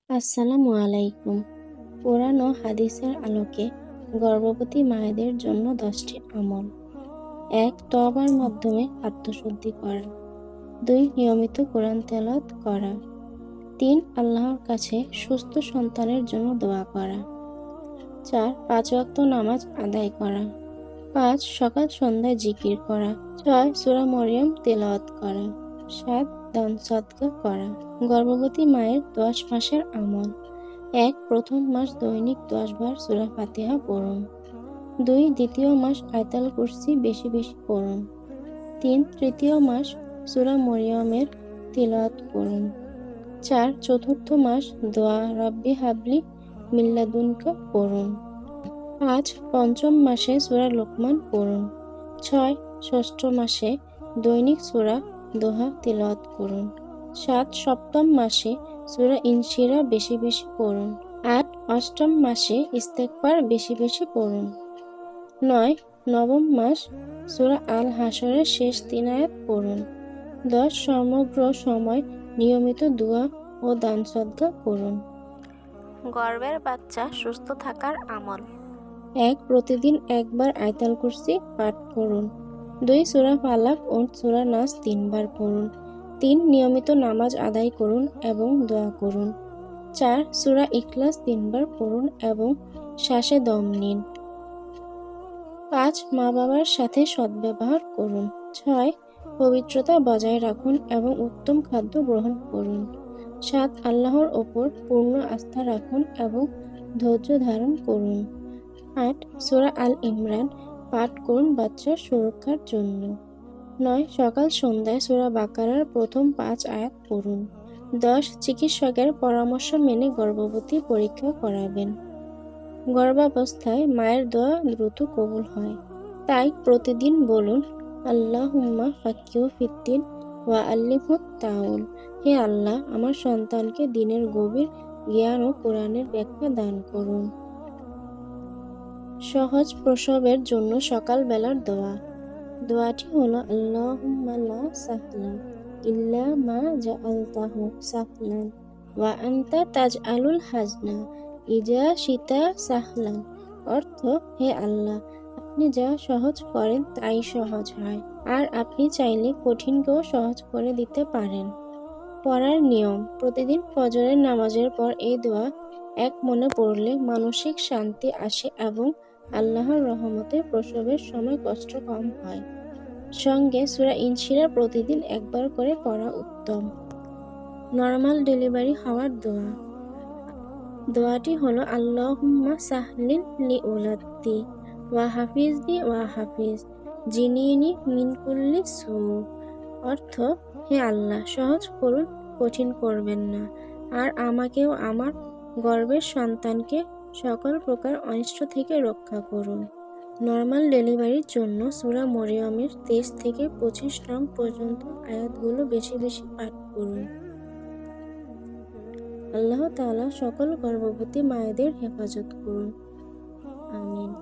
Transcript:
আসসালামু আলাইকুম। কোরআন ও হাদিসের আলোকে গর্ভবতী মায়েদের জন্য 10টি আমল। ১. তওবার মাধ্যমে আত্মশুদ্ধি করা। ২. নিয়মিত কোরআন তেলাওয়াত করা। ৩. আল্লাহর কাছে সুস্থ সন্তানের জন্য দোয়া করা। ৪. ৫ ওয়াক্ত নামাজ আদায় করা। ৫. সকাল সন্ধ্যায় জিকির করা। ৬. সূরা মরিয়ম তেলাওয়াত করা। ৭. দান সদকা করা। গর্ভবতী মায়ের 10 মাসের আমল। ১. প্রথম মাস দৈনিক 10 বার সূরা ফাতিহা পড়ুন। ২. দ্বিতীয় মাস আয়াতুল কুরসি বেশি বেশি পড়ুন। ৩. তৃতীয় মাস সূরা মরিয়মের তিলাওয়াত করুন। ৪. চতুর্থ মাস দোয়া রব্বি হাবলি মিন লাদুনকা পড়ুন। ৫. পঞ্চম মাসে সূরা লোকমান পড়ুন। ৬. ষষ্ঠ মাসে দৈনিক সূরা দোহা তিলাওয়াত করুন। ৭. সপ্তম মাসে সূরা ইনশিরা বেশি বেশি পড়ুন। ৮. অষ্টম মাসে ইস্তেগফার বেশি বেশি পড়ুন। ৯. নবম মাস সূরা আল হাশরের শেষ ৩ আয়াত পড়ুন। ১০. সমগ্র সময় নিয়মিত দোয়া ও দান সদকা করুন। গর্ভের বাচ্চা সুস্থ থাকার আমল। ১. প্রতিদিন একবার আয়াতুল কুরসি পাঠ করুন। ২. সূরা ফালাক ও সূরা নাস ৩ বার পড়ুন। ৩. নিয়মিত নামাজ আদায় করুন এবং দোয়া করুন। ৪. সূরা ইখলাস ৩ বার পড়ুন এবং শ্বাসে দম নিন। ৫. মা-বাবার সাথে সদ্ব্যবহার করুন। ৬. পবিত্রতা বজায় রাখুন এবং উত্তম খাদ্য গ্রহণ করুন। ৭. আল্লাহর ওপর পূর্ণ আস্থা রাখুন এবং ধৈর্য ধারণ করুন। ৮. সূরা আল ইমরান পাঠ করুন বাচ্চার সুরক্ষার জন্য। ৯. সকাল সন্ধ্যায় সূরা বাকারার প্রথম ৫ আয়াত পড়ুন। ১০. চিকিৎসকের পরামর্শ মেনে গর্ভবতী পরীক্ষা করাবেন। গর্ভাবস্থায় মায়ের দোয়া দ্রুত কবুল হয়, তাই প্রতিদিন বলুন আল্লাহুম্মা ফাক্কিহু ফিদ্দীন ওয়া আল্লিমহুত তাউল। হে আল্লাহ, আমার সন্তানকে দ্বীনের গভীর জ্ঞান ও কোরআনের ব্যাখ্যা দান করুন। সহজ প্রসবের জন্য সকালবেলার দোয়া। দোয়াটি হলো আল্লাহুম্মা লা সাহলা ইল্লা মা জাআলতাহু সাহলান ওয়া আনতা তাজআলুল হাজনা ইজা শিতা সাহলান। অর্থ, হে আল্লাহ, আপনি যা সহজ করেন তাই সহজ হয়, আর আপনি চাইলে কঠিনকেও সহজ করে দিতে পারেন। পড়ার নিয়ম। প্রতিদিন ফজরের নামাজের পর এই দোয়া এক মনে পড়লে মানসিক শান্তি আসে এবং আল্লাহর রহমতে প্রসবের সময় কষ্ট কম হয়। সঙ্গে সূরা ইনশিরা প্রতিদিন একবার করে পড়া উত্তম। নরমাল ডেলিভারি হওয়ার দোয়া। দোয়াটি হলো আল্লাহুম্মা সাহলিন লিউলাদ্দি ওয়া হাফিজনি ওয়া হাফিজ জিনিনি মিন কুল্লি সু। অর্থ, হে আল্লাহ, সহজ করুন, কঠিন করবেন না, আর আমাকেও আমার গর্ভের সন্তানকে সকল প্রকার অনিষ্ট থেকে রক্ষা করুন। নরমাল ডেলিভারির জন্য সূরা মরিয়মের ২৩ থেকে ২৫ নং পর্যন্ত আয়াতগুলো বেশি বেশি পাঠ করুন। আল্লাহ তাআলা সকল গর্ভবতী মায়েদের হেফাজত করুন। আমিন।